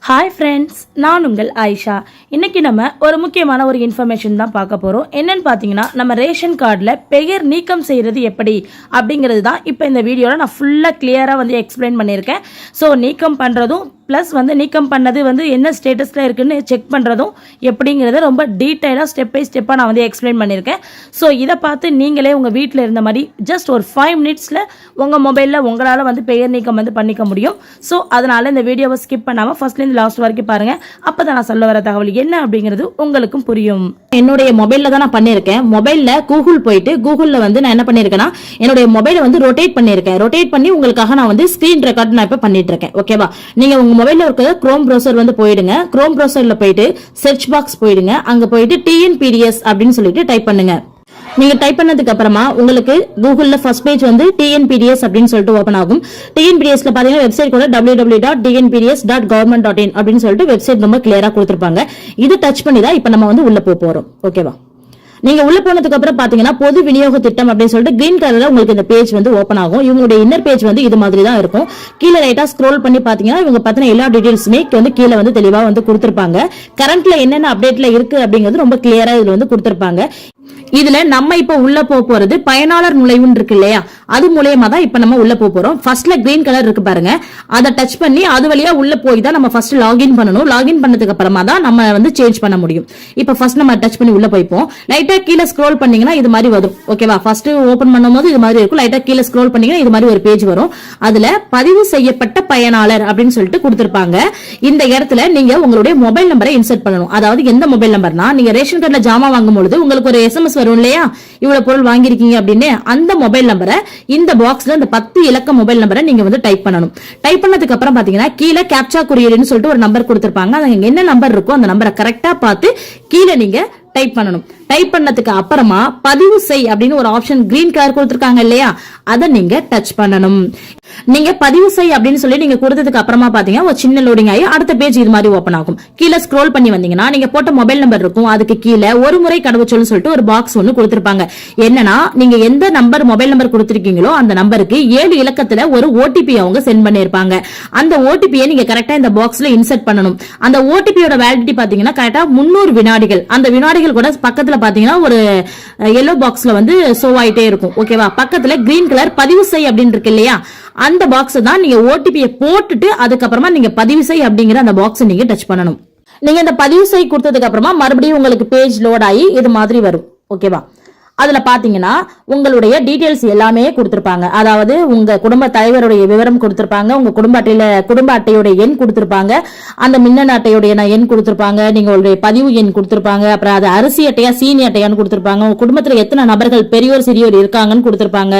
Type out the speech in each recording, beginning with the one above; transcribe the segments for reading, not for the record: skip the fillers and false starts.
Hi friends, நான் உங்கள் ஆயிஷா. இன்றைக்கி நம்ம ஒரு முக்கியமான ஒரு இன்ஃபர்மேஷன் தான் பார்க்க போகிறோம். என்னென்னு பார்த்தீங்கன்னா, நம்ம ரேஷன் கார்டில் பெயர் நீக்கம் செய்கிறது எப்படி அப்படிங்கிறது தான் இப்போ இந்த வீடியோவில் நான் ஃபுல்லாக கிளியராக வந்து எக்ஸ்பிளைன் பண்ணியிருக்கேன். ஸோ நீக்கம் பண்ணுறதும் ப்ளஸ் வந்து நீக்கம் பண்ணது வந்து என்ன ஸ்டேட்டஸில் இருக்குதுன்னு செக் பண்ணுறதும் எப்படிங்கிறத ரொம்ப டீட்டெயிலாக ஸ்டெப் பை ஸ்டெப்பாக நான் வந்து எக்ஸ்பிளைன் பண்ணியிருக்கேன். ஸோ இதை பார்த்து நீங்களே உங்கள் வீட்டில் இருந்த மாதிரி ஜஸ்ட் ஒரு 5 மினிட்ஸில் உங்கள் மொபைலில் உங்களால் வந்து பெயர் நீக்கம் வந்து பண்ணிக்க முடியும். ஸோ அதனால் இந்த வீடியோவை ஸ்கிப் பண்ணாமல் ஃபர்ஸ்ட்லேருந்து லாஸ்ட் வரைக்கும் பாருங்கள். அப்போ தான் நான் சொல்ல வர தகவல் என்ன அப்படிங்கிறது உங்களுக்கும் புரியும். என்னுடைய மொபைலில் தான் நான் பண்ணியிருக்கேன். மொபைலில் கூகுளில் வந்து நான் என்ன பண்ணியிருக்கேன்னா, என்னுடைய மொபைலை வந்து ரொட்டேட் பண்ணியிருக்கேன். ரொட்டேட் பண்ணி உங்களுக்காக நான் வந்து ஸ்க்ரீன் ரெக்கார்ட் நான் இப்போ பண்ணிட்டு இருக்கேன். ஓகேவா? நீங்கள் உங்கள் மொபைலில் இருக்கிற குரோம் ப்ரௌசர் வந்து போயிடுங்க. குரோம் ப்ரௌசரில் போயிட்டு சர்ச் பாக்ஸ் போயிடுங்க. அங்கே போயிட்டு TNPDS அப்படின்னு சொல்லிட்டு டைப் பண்ணுங்க. நீங்க டைப் பண்ணதுக்கு அப்புறமா உங்களுக்கு கூகுள்ல ஃபர்ஸ்ட் பேஜ் வந்து TNPDS அப்படின்னு சொல்லிட்டு ஓபன் ஆகும். TNPDSல பாத்தீங்கன்னா வெப்சைட் கூட www.tnpds.government.in அப்படின்னு சொல்லிட்டு வெப்சைட் ரொம்ப கிளியரா கொடுத்திருப்பாங்க. இது டச் பண்ணி தான் இப்ப நம்ம வந்து உள்ள போறோம். ஓகேவா? நீங்க உள்ள போனதுக்கு அப்புறம் பாத்தீங்கன்னா பொது விநியோக திட்டம் அப்படின்னு சொல்லிட்டு கிரீன் கலர்ல உங்களுக்கு இந்த பேஜ் வந்து ஓபன் ஆகும். இவங்களுடைய இன்னர் பேஜ் வந்து இது மாதிரி தான் இருக்கும். கீழே ரைட்டா ஸ்க்ரோல் பண்ணி பாத்தீங்கன்னா இவங்க பத்தின எல்லா டீடைல்ஸுமே வந்து கீழே வந்து தெளிவா வந்து கொடுத்திருப்பாங்க. கரண்ட்ல என்னென்ன அப்டேட்ல இருக்கு அப்படிங்கிறது ரொம்ப கிளியரா இதுல வந்து கொடுத்திருப்பாங்க. இதுல நம்ம இப்ப உள்ள போறது பயனாளர் நுழைவுன்னு இருக்கு இல்லையா, அது மூலமா தான் இப்ப நம்ம உள்ள போறோம். ஃபர்ஸ்ட்ல கிரீன் கலர் இருக்கு பாருங்க, அதை டச் பண்ணி அது வழியா உள்ள போய் தான் நம்ம ஃபர்ஸ்ட் லாகின் பண்ணணும். லாகின் பண்ணதுக்கு அப்புறமா தான் நம்ம வந்து சேஞ்ச் பண்ண முடியும். இப்ப ஃபர்ஸ்ட் நம்ம டச் பண்ணி உள்ள போய்ப்போம். லைட்டா கீழே ஸ்க்ரோல் பண்ணீங்கன்னா இது மாதிரி வரும். ஓகேவா? ஃபர்ஸ்ட் ஓபன் பண்ணும்போது இது மாதிரி இருக்கும். லைட்டா கீழே ஸ்க்ரோல் பண்ணீங்கன்னா இது மாதிரி ஒரு பேஜ் வரும். அதுல பதிவு செய்யப்பட்ட பயனாளர் அப்படின்னு சொல்லிட்டு கொடுத்திருப்பாங்க. இந்த இடத்துல நீங்க உங்களுடைய மொபைல் நம்பரை இன்சர்ட் பண்ணணும். அதாவது எந்த மொபைல் நம்பர்னா, நீங்க ரேஷன் கார்டுல ஜாமா வாங்கும் பொழுது உங்களுக்கு ஒரு SMS வரும் இல்லையா, இவ்வளவு பொருள் வாங்கிருக்கீங்க அப்படின்னு, அந்த மொபைல் நம்பரை இந்த பாக்ஸ்ல இந்த 10 இலக்க மொபைல் நம்பரை நீங்க வந்து டைப் பண்ணணும். டைப் பண்ணதுக்கு அப்புறம் பாத்தீங்கன்னா கீழே கேப்சா குறியீடுன்னு சொல்லிட்டு ஒரு நம்பர் கொடுத்திருப்பாங்க. அது என்ன நம்பர் இருக்கோ அந்த நம்பரை கரெக்டா பார்த்து கீழே நீங்க டைப் பண்ணணும். டைப் பண்ணதுக்கு அப்புறமா பதிவு செய் அப்படின்னு ஒரு ஆப்ஷன் கிரீன் கலர் கொடுத்திருக்காங்க இல்லையா, அதை நீங்க டச் பண்ணணும். நீங்க பதிவு செய் அப்படின்னு சொல்லி நீங்க கொடுத்ததுக்கு அப்புறமா பாத்தீங்கன்னா ஒரு சின்ன லோடிங் ஆகி அடுத்த பேஜ் இது மாதிரி ஓபன் ஆகும். கீழே ஸ்க்ரோல் பண்ணி வந்தீங்கன்னா நீங்க போட்ட மொபைல் நம்பர் இருக்கும். அதுக்கு கீழே ஒரு முறை கடவுச்சொல்னு சொல்லிட்டு ஒரு பாக்ஸ் ஒன்னு கொடுத்திருப்பாங்க. என்னன்னா, நீங்க எந்த நம்பர் மொபைல் நம்பர் கொடுத்திருக்கீங்களோ அந்த நம்பருக்கு 7 இலக்கத்துல ஒரு OTP அவங்க சென்ட் பண்ணிருப்பாங்க. அந்த OTP-யை நீங்க கரெக்டா இந்த பாக்ஸ்ல இன்சர்ட் பண்ணணும். அந்த OTP-யோட வேலிடிட்டி பாத்தீங்கன்னா கரெக்டா 300 வினாடிகள். அந்த வினாடிகள் கூட பக்கத்துல பாத்தீங்கன்னா ஒரு எல்லோ பாக்ஸ்ல வந்து ஷோ ஆயிட்டே இருக்கும். ஓகேவா? பக்கத்துல கிரீன் கலர் பதிவு செய் அப்படின்னு இருக்கு இல்லையா, அந்த பாக்ஸ் தான் நீங்க OTP-யை போட்டுட்டு அதுக்கப்புறமா நீங்க பதிவு செய் அப்படிங்கிற அந்த பாக்ஸ் நீங்க டச் பண்ணணும். நீங்க இந்த பதிவு செய் கொடுத்ததுக்கு அப்புறமா மறுபடியும் உங்களுக்கு பேஜ் லோட் ஆகி இது மாதிரி வரும். ஓகேவா? அதுல பாத்தீங்கன்னா உங்களுடைய டீடைல்ஸ் எல்லாமே கொடுத்திருப்பாங்க. அதாவது உங்க குடும்ப தலைவருடைய விவரம் கொடுத்திருப்பாங்க, உங்க குடும்ப அட்டையோட எண் கொடுத்திருப்பாங்க, அந்த மின்னணு அட்டையோட எண் கொடுத்திருப்பாங்க, நீங்களுடைய பதிவு எண் கொடுத்திருப்பாங்க, அப்புறம் அது அரிசி அட்டையா சீனி அட்டையான்னு கொடுத்திருப்பாங்க, உங்க குடும்பத்துல எத்தனை நபர்கள் பெரியோர் சிறியோர் இருக்காங்கன்னு கொடுத்திருப்பாங்க,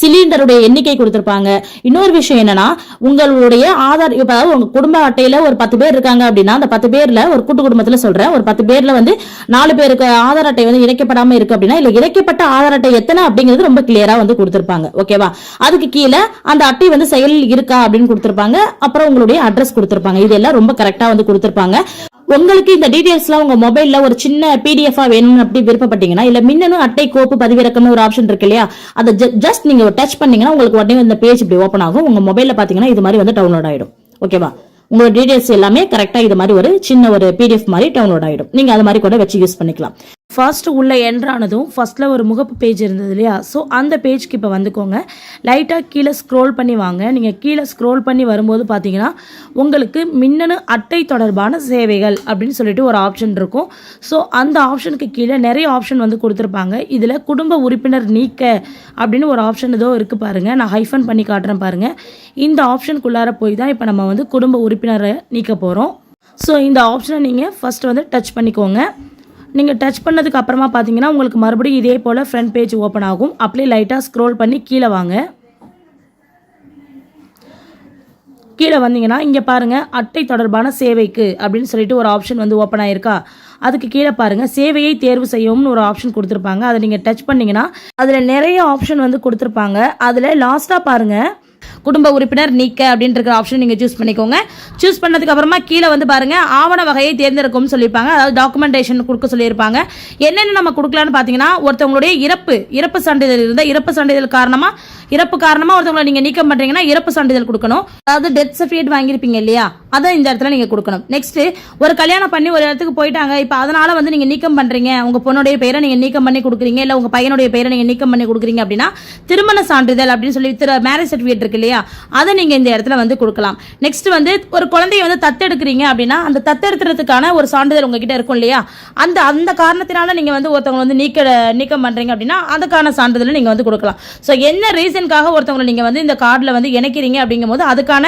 சிலிண்டருடைய எண்ணிக்கை கொடுத்திருப்பாங்க. இன்னொரு விஷயம் என்னன்னா, உங்களுடைய ஆதார், அதாவது உங்க குடும்ப அட்டையில ஒரு 10 பேர் இருக்காங்க அப்படின்னா அந்த 10 பேர்ல ஒரு கூட்டு குடும்பத்துல சொல்றேன், ஒரு 10 பேர்ல வந்து 4 பேருக்கு ஆதார் அட்டை வந்து இணைக்கப்படாம இருக்கு அப்படின்னா, இல்ல இணைக்கப்பட்ட ஆதார் அட்டை எத்தனை அப்படிங்கிறது ரொம்ப கிளியரா வந்து கொடுத்திருப்பாங்க. ஓகேவா? அதுக்கு கீழே அந்த அட்டை வந்து செயலில் இருக்கா அப்படின்னு கொடுத்திருப்பாங்க. அப்புறம் உங்களுடைய அட்ரஸ் கொடுத்திருப்பாங்க. இதெல்லாம் ரொம்ப கரெக்டா வந்து கொடுத்திருப்பாங்க. உங்களுக்கு இந்த டீடைல்ஸ்லாம் உங்க மொபைல்ல ஒரு சின்ன PDF வேணும்னு அப்படி விருப்பப்பட்டீங்கன்னா, இல்ல மின்னணு அட்டை கோப்பு பதிவிறக்கம்னு ஒரு ஆப்ஷன் இருக்கு இல்லையா, அதை ஜஸ்ட் நீங்க டச் பண்ணீங்கன்னா உங்களுக்கு உடனே இந்த பேஜ் இப்படி ஓபன் ஆகும். உங்க மொபைல்ல பாத்தீங்கன்னா இது மாதிரி வந்து டவுன்லோட் ஆயிடும். ஓகேவா? உங்களோட டீடைல்ஸ் எல்லாமே கரெக்டா இது மாதிரி ஒரு சின்ன ஒரு PDF மாதிரி டவுன்லோட் ஆயிடும். நீங்க அது மாதிரி கூட வச்சு யூஸ் பண்ணிக்கலாம். ஃபர்ஸ்ட் உள்ள என்ட்ரானதும் ஃபர்ஸ்ட்ல ஒரு முகப்பு பேஜ் இருந்தது இல்லையா, ஸோ அந்த பேஜ்க்கு இப்போ வந்துக்கோங்க. லைட்டாக கீழே ஸ்க்ரோல் பண்ணி வாங்க. நீங்கள் கீழே ஸ்க்ரோல் பண்ணி வரும்போது பார்த்தீங்கன்னா உங்களுக்கு மின்னணு அட்டை தொடர்பான சேவைகள் அப்படின்னு சொல்லிட்டு ஒரு ஆப்ஷன் இருக்கும். ஸோ அந்த ஆப்ஷனுக்கு கீழே நிறைய ஆப்ஷன் வந்து கொடுத்துருப்பாங்க. இதில் குடும்ப உறுப்பினர் நீக்க அப்படின்னு ஒரு ஆப்ஷன் ஏதோ இருக்குது பாருங்கள். நான் ஹைஃபன் பண்ணி காட்டுறேன் பாருங்கள். இந்த ஆப்ஷனுக்குள்ளார போய் தான் இப்போ நம்ம வந்து குடும்ப உறுப்பினரை நீக்க போகிறோம். ஸோ இந்த ஆப்ஷனை நீங்கள் ஃபர்ஸ்ட் வந்து டச் பண்ணிக்கோங்க. நீங்கள் டச் பண்ணதுக்கு அப்புறமா பார்த்தீங்கன்னா உங்களுக்கு மறுபடியும் இதே போல் ஃப்ரண்ட் பேஜ் ஓப்பன் ஆகும். அப்படியே லைட்டாக ஸ்க்ரோல் பண்ணி கீழே வாங்க. கீழே வந்தீங்கன்னா இங்கே பாருங்கள், அட்டை தொடர்பான சேவைக்கு அப்படின்னு சொல்லிட்டு ஒரு ஆப்ஷன் வந்து ஓப்பன் ஆயிருக்கா. அதுக்கு கீழே பாருங்கள், சேவையை தேர்வு செய்யவும்னு ஒரு ஆப்ஷன் கொடுத்துருப்பாங்க. அதை நீங்கள் டச் பண்ணிங்கன்னா அதில் நிறைய ஆப்ஷன் வந்து கொடுத்துருப்பாங்க. அதில் லாஸ்ட்டாக பாருங்கள், குடும்ப உறுப்பினர் நீக்க அப்படின்ற ஆப்ஷன் நீங்க சூஸ் பண்ணிக்கோங்க. சூஸ் பண்ணதுக்கு அப்புறமா கீழே வந்து பாருங்க ஆவண வகையை தேர்ந்தெடுக்கும்னு சொல்லியிருப்பாங்க. அதாவது டாக்குமெண்டேஷன் கொடுக்க சொல்லியிருப்பாங்க. என்னென்ன நம்ம கொடுக்கலாம்னு பார்த்தீங்கன்னா, ஒருத்தவங்களுடைய இறப்பு சான்றிதழ் இருந்தால் இறப்பு சான்றிதழ் இறப்பு காரணமா ஒருத்தவங்களை நீங்க நீக்கம் பண்றீங்கன்னா இறப்பு சான்றிதழ் கொடுக்கணும். அதாவது டெத் சர்டிஃபிகேட் வாங்கியிருப்பீங்க இல்லையா, அதை இந்த இடத்துல நீங்க கொடுக்கணும். நெக்ஸ்ட், ஒரு கல்யாணம் பண்ணி ஒரு இடத்துக்கு போயிட்டாங்க, இப்போ அதனால வந்து நீங்க நீக்கம் பண்றீங்க, உங்க பொண்ணுடைய பெயரை நீங்க நீக்கம் பண்ணி கொடுக்குறீங்க, இல்ல உங்க பையனுடைய பெயரை நீங்க நீக்கம் பண்ணி கொடுக்குறீங்க அப்படின்னா திருமண சான்றிதழ் அப்படின்னு சொல்லி மேரேஜ் சர்டிஃபிகேட் இருக்கு இல்லையா, அதை நீங்க இந்த இடத்துல வந்து கொடுக்கலாம். நெக்ஸ்ட் வந்து ஒரு குழந்தைய வந்து தத்தெடுக்கிறீங்க அப்படின்னா அந்த தத்தெடுக்கிறதுக்கான ஒரு சான்றிதழ் உங்ககிட்ட இருக்கும் இல்லையா, அந்த காரணத்தினால நீங்க வந்து ஒருத்தவங்க வந்து நீக்கம் பண்றீங்க அப்படின்னா அதுக்கான சான்றிதழ் நீங்க வந்து கொடுக்கலாம். ஸோ என்ன ரீசனுக்காக ஒருத்தவங்களை நீங்க வந்து இந்த கார்டில் வந்து இணைக்கிறீங்க அப்படிங்கும் போது அதுக்கான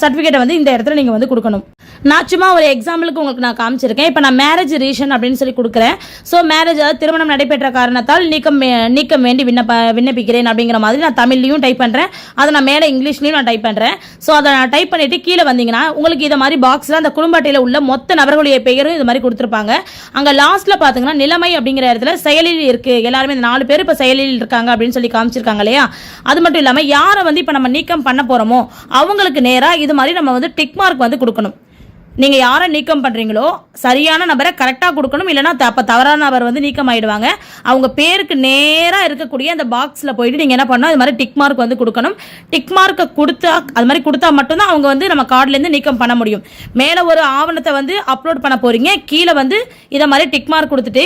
சர்டிஃபிகேட்டை வந்து இந்த இடத்துல நீங்கள் வந்து கொடுக்கணும். நான் சும்மா ஒரு எக்ஸாம்பிளுக்கு உங்களுக்கு நான் காமிச்சிருக்கேன். இப்போ நான் மேரேஜ் ரீசன் அப்படின்னு சொல்லி கொடுக்குறேன். ஸோ மேரேஜ், அதாவது திருமணம் நடைபெற்ற காரணத்தால் நீக்கம் வேண்டி விண்ணப்பிக்கிறேன் அப்படிங்கிற மாதிரி நான் தமிழ்லையும் டைப் பண்ணுறேன், அதை நான் மேலே இங்கிலீஷ்லையும் நான் டைப் பண்ணுறேன். ஸோ அதை நான் டைப் பண்ணிவிட்டு கீழே வந்தீங்கன்னா உங்களுக்கு இதை மாதிரி பாக்ஸில் அந்த குடும்ப அட்டையில் உள்ள மொத்த நபர்களுடைய பெயரும் இது மாதிரி கொடுத்துருப்பாங்க. அங்கே லாஸ்ட்டில் பார்த்தீங்கன்னா நிலைமை அப்படிங்கிற இடத்துல செயலில் இருக்குது. எல்லாருமே இந்த 4 பேர் இப்போ செயலில் இருக்காங்க அப்படின்னு சொல்லி காமிச்சிருக்காங்க இல்லையா. அது மட்டும் இல்லாமல் யாரை வந்து இப்போ நம்ம நீக்கம் பண்ண போகிறோமோ அவங்களுக்கு நேராக இது மாதிரி நம்ம வந்து டிக் மார்க் வந்து கொடுக்கணும். நீங்கள் யாரை நீக்கம் பண்ணுறீங்களோ சரியான நபரை கரெக்டாக கொடுக்கணும், இல்லைனா அப்போ தவறான நபர் வந்து நீக்கம் ஆகிடுவாங்க. அவங்க பேருக்கு நேராக இருக்கக்கூடிய அந்த பாக்ஸில் போயிட்டு நீங்கள் என்ன பண்ணணும், அது மாதிரி டிக் மார்க் வந்து கொடுக்கணும். டிக் மார்க்கை அது மாதிரி கொடுத்தா மட்டும்தான் அவங்க வந்து நம்ம கார்டுலேருந்து நீக்கம் பண்ண முடியும். மேலே ஒரு ஆவணத்தை வந்து அப்லோட் பண்ண போகிறீங்க, கீழே வந்து இதை மாதிரி டிக் மார்க் கொடுத்துட்டு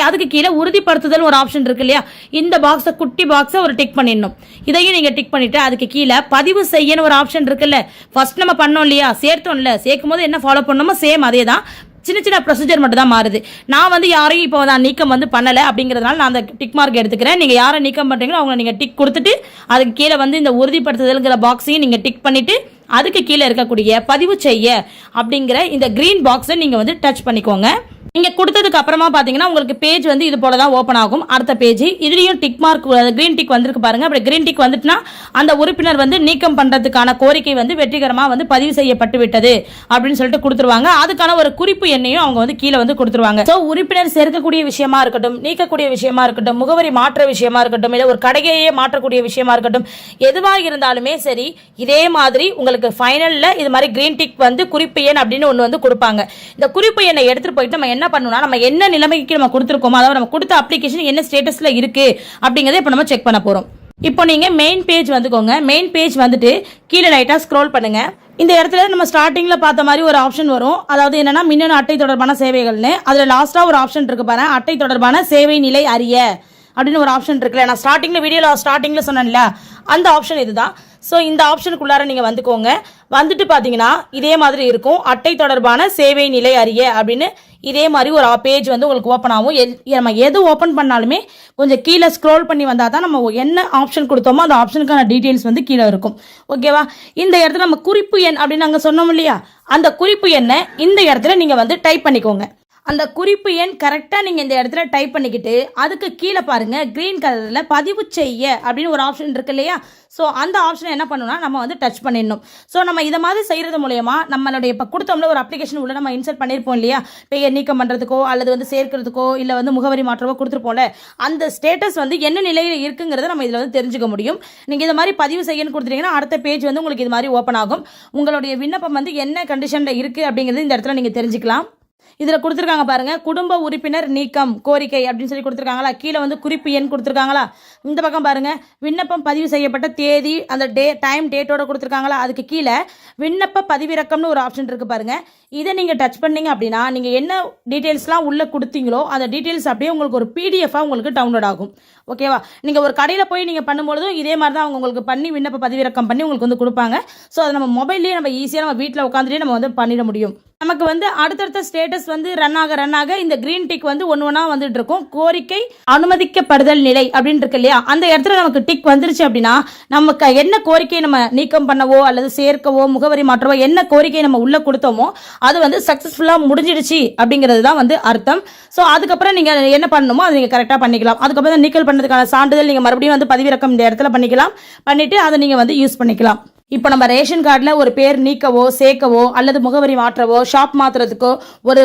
அதுக்கு கீழே உறுதிப்படுத்துதல் ஒரு ஆப்ஷன் இருக்கு இல்லையா, இந்த பாக்ஸை குட்டி பாக்ஸை ஒரு டிக் பண்ணிடணும். இதையும் நீங்கள் டிக் பண்ணிவிட்டு அதுக்கு கீழே பதிவு செய்யணும் ஒரு ஆப்ஷன் இருக்குல்ல. ஃபர்ஸ்ட் நம்ம பண்ணோம் இல்லையா, சேர்த்தோம்ல, சேர்க்கும் போது என்ன ஃபாலோ பண்ணணுமோ சேம் அதே தான், சின்ன ப்ரொசீஜர் மட்டும் தான் மாறுது. நான் வந்து யாரையும் இப்போ நான் நீக்கம் வந்து பண்ணலை அப்படிங்கிறதுனால நான் அந்த டிக் மார்க் எடுத்துக்கிறேன். நீங்கள் யாரை நீக்கம் பண்ணுறீங்களோ அவங்க நீங்கள் டிக் கொடுத்துட்டு அதுக்கு கீழே வந்து இந்த உறுதிப்படுத்துதல்ங்கிற பாக்ஸையும் நீங்கள் டிக் பண்ணிவிட்டு அதுக்கு கீழே இருக்கக்கூடிய பதிவு செய்ய அப்படிங்கிற இந்த கிரீன் பாக்ஸை நீங்கள் வந்து டச் பண்ணிக்கோங்க. நீங்க கொடுத்ததுக்கு அப்புறமா பாத்தீங்கன்னா உங்களுக்கு பேஜ் வந்து இது போல தான் ஓபன் ஆகும். அடுத்த பேஜ் இதுலயும் டிக் மார்க் கிரீன் டிக் வந்திருக்கு பாருங்க. அப்படி கிரீன் டிக் வந்துட்டுனா அந்த உறுப்பினர் வந்து நீக்கம் பண்றதுக்கான கோரிக்கை வந்து வெற்றிகரமா வந்து பதிவு செய்யப்பட்டு விட்டது அப்படின்னு சொல்லிட்டு கொடுத்துருவாங்க. அதுக்கான ஒரு குறிப்பு எண்ணையும் அவங்க வந்து கீழே வந்து கொடுத்துருவாங்க. ஸோ உறுப்பினர் சேர்க்கக்கூடிய விஷயமா இருக்கட்டும், நீக்கக்கூடிய விஷயமா இருக்கட்டும், முகவரி மாற்ற விஷயமா இருக்கட்டும், இல்லை ஒரு கடையையே மாற்றக்கூடிய விஷயமா இருக்கட்டும், எதுவாக இருந்தாலுமே சரி இதே மாதிரி உங்களுக்கு ஃபைனல்ல இது மாதிரி கிரீன் டிக் வந்து குறிப்பு எண் அப்படின்னு ஒன்று வந்து கொடுப்பாங்க. இந்த குறிப்பு எண்ணை எடுத்துட்டு போயிட்டு நம்ம என்ன பண்ணணும்னா, நம்ம என்ன நிலைமைக்கு நம்ம கொடுத்துருக்கோமோ, அதாவது நம்ம கொடுத்த அப்ளிகேஷன் என்ன ஸ்டேட்டஸ்ல இருக்கு அப்படிங்கறத இப்போ நம்ம செக் பண்ண போறோம். இப்போ நீங்க மெயின் பேஜ் வந்துக்கோங்க. மெயின் பேஜ் வந்துட்டு கீழே லைட்டா ஸ்க்ரோல் பண்ணுங்க. இந்த இடத்துல நம்ம ஸ்டார்டிங்ல பார்த்த மாதிரி ஒரு ஆப்ஷன் வரும். அதாவது என்னன்னா மின்னணு அட்டை தொடர்பான சேவைகள்னு. அதுல லாஸ்டா ஒரு ஆப்ஷன் இருக்கு பாருங்க, அட்டை தொடர்பான சேவை நிலை அறிய அப்படின்னு ஒரு ஆப்ஷன் இருக்குல்ல. நான் ஸ்டார்டிங்ல சொன்னேன்ல, அந்த ஆப்ஷன் இதுதான். ஸோ இந்த ஆப்ஷனுக்குள்ளார நீங்கள் வந்துக்கோங்க. வந்துட்டு பார்த்தீங்கன்னா இதே மாதிரி இருக்கும், அட்டை தொடர்பான சேவை நிலை அறிய அப்படின்னு இதே மாதிரி ஒரு பேஜ் வந்து உங்களுக்கு ஓப்பன் ஆகும். நம்ம எது ஓப்பன் பண்ணாலுமே கொஞ்சம் கீழே ஸ்க்ரோல் பண்ணி வந்தால் தான் நம்ம என்ன ஆப்ஷன் கொடுத்தோமோ அந்த ஆப்ஷனுக்கான டீட்டெயில்ஸ் வந்து கீழே இருக்கும். ஓகேவா? இந்த இடத்துல நம்ம குறிப்பு எண் அப்படின்னு நாங்கள் சொன்னோம் இல்லையா, அந்த குறிப்பு எண்ணை இந்த இடத்துல நீங்கள் வந்து டைப் பண்ணிக்கோங்க. அந்த குறிப்பு எண் கரெக்டாக நீங்கள் இந்த இடத்துல டைப் பண்ணிக்கிட்டு அதுக்கு கீழே பாருங்கள் க்ரீன் கலரில் பதிவு செய்ய அப்படின்னு ஒரு ஆப்ஷன் இருக்கு இல்லையா. ஸோ அந்த ஆப்ஷனை என்ன பண்ணணும்னா நம்ம வந்து டச் பண்ணிடணும். ஸோ நம்ம இதை மாதிரி செய்கிறது மூலயமா நம்மளுடைய இப்போ கொடுத்தோம்ல ஒரு அப்ளிகேஷன் உள்ள நம்ம இன்சர்ட் பண்ணியிருப்போம் இல்லையா, பெயர் நீக்கம் பண்ணுறதுக்கோ அல்லது வந்து சேர்க்கிறதுக்கோ இல்லை வந்து முகவரி மாற்றவோ கொடுத்துருப்போம்ல, அந்த ஸ்டேட்டஸ் வந்து என்ன நிலையில் இருக்குங்கிறத நம்ம இதில் வந்து தெரிஞ்சுக்க முடியும். நீங்கள் இதை மாதிரி பதிவு செய்யணும்னு கொடுத்துட்டீங்கன்னா அடுத்த பேஜ் வந்து உங்களுக்கு இது மாதிரி ஓப்பன் ஆகும். உங்களுடைய விண்ணப்பம் வந்து என்ன கண்டிஷனில் இருக்குது அப்படிங்கிறது இந்த இடத்துல நீங்கள் தெரிஞ்சுக்கலாம். இதில் கொடுத்துருக்காங்க பாருங்க, குடும்ப உறுப்பினர் நீக்கம் கோரிக்கை அப்படின்னு சொல்லி கொடுத்துருக்காங்களா, கீழே வந்து குறிப்பு எண் கொடுத்துருக்காங்களா, இந்த பக்கம் பாருங்க விண்ணப்பம் பதிவு செய்யப்பட்ட தேதி அந்த டேட்டோட கொடுத்துருக்காங்களா, அதுக்கு கீழே விண்ணப்ப பதிவிறக்கம்னு ஒரு ஆப்ஷன் இருக்கு பாருங்க. இதை நீங்கள் டச் பண்ணீங்க அப்படின்னா நீங்கள் என்ன டீட்டெயில்ஸ்லாம் உள்ளே கொடுத்தீங்களோ அந்த டீட்டெயில்ஸ் அப்படியே உங்களுக்கு ஒரு பிடிஎஃபாக உங்களுக்கு டவுன்லோட் ஆகும். ஓகேவா? நீங்கள் ஒரு கடையில் போய் நீங்கள் பண்ணும்பொழுதும் இதே மாதிரி தான் அவங்க உங்களுக்கு பண்ணி விண்ணப்ப பதிவிறக்கம் பண்ணி உங்களுக்கு வந்து கொடுப்பாங்க. ஸோ அதை நம்ம மொபைல்லேயே நம்ம ஈஸியாக நம்ம வீட்டில் உட்காந்துலேயே நம்ம வந்து பண்ணிட முடியும். நமக்கு வந்து அடுத்தடுத்த ஸ்டேட்டஸ் வந்து ரன் ஆக இந்த கிரீன் டிக் வந்து ஒன்று வந்துட்டு இருக்கும். கோரிக்கை அனுமதிக்கப்படுதல் நிலை அப்படின்னு இருக்கு இல்லையா, அந்த இடத்துல நமக்கு டிக் வந்துருச்சு அப்படின்னா நமக்கு என்ன கோரிக்கை நம்ம நீக்கம் பண்ணவோ அல்லது சேர்க்கவோ முகவரி மாற்றவோ என்ன கோரிக்கை நம்ம உள்ள கொடுத்தோமோ அது வந்து சக்ஸஸ்ஃபுல்லாக முடிஞ்சிடுச்சு அப்படிங்கிறது தான் வந்து அர்த்தம். ஸோ அதுக்கப்புறம் நீங்கள் என்ன பண்ணணுமோ அதை நீங்கள் கரெக்டாக பண்ணிக்கலாம். அதுக்கப்புறம் நீக்கல் பண்ணதுக்கான சான்றிதழ் நீங்கள் மறுபடியும் வந்து பதிவிறக்கம் இந்த இடத்துல பண்ணிக்கலாம். பண்ணிவிட்டு அதை நீங்கள் வந்து யூஸ் பண்ணிக்கலாம். இப்போ நம்ம ரேஷன் கார்டில் ஒரு பேர் நீக்கவோ சேர்க்கவோ அல்லது முகவரி மாற்றவோ ஷாப் மாற்றுறதுக்கோ ஒரு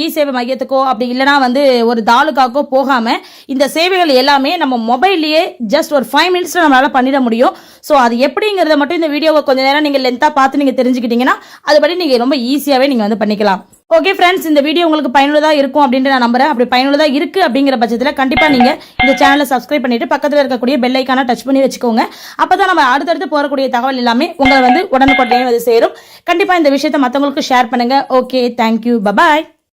இ சேவை மையத்துக்கோ அப்படி இல்லைனா வந்து ஒரு தாலுக்காக்கோ போகாமல் இந்த சேவைகள் எல்லாமே நம்ம மொபைல்லையே ஜஸ்ட் ஒரு 5 மினிட்ஸில் நம்மளால் பண்ணிட முடியும். ஸோ அது எப்படிங்கிறத மட்டும் இந்த வீடியோவை கொஞ்சம் நேரம் நீங்கள் லென்த்தாக பார்த்து நீங்கள் தெரிஞ்சுக்கிட்டீங்கன்னா அதுபடி நீங்கள் ரொம்ப ஈஸியாகவே நீங்கள் வந்து பண்ணிக்கலாம். ஓகே ஃப்ரெண்ட்ஸ், இந்த வீடியோ உங்களுக்கு பயனுள்ளதாக இருக்கும் அப்படின்ட்டு நான் நம்புறேன். அப்படி பயனுள்ளதாக இருக்குது அப்படிங்கிற பட்சத்தில் கண்டிப்பாக நீங்கள் இந்த சேனலை சப்ஸ்கிரைப் பண்ணிட்டு பக்கத்தில் இருக்கக்கூடிய பெல் ஐக்கானை டச் பண்ணி வச்சுக்கோங்க. அப்போ தான் நம்ம அடுத்தடுத்து போகக்கூடிய தகவல் எல்லாமே உங்களை வந்து உடனுக்குடனே வந்து சேரும். கண்டிப்பாக இந்த விஷயத்தை மற்றவங்களுக்கு ஷேர் பண்ணுங்கள். Okay, thank you, bye bye.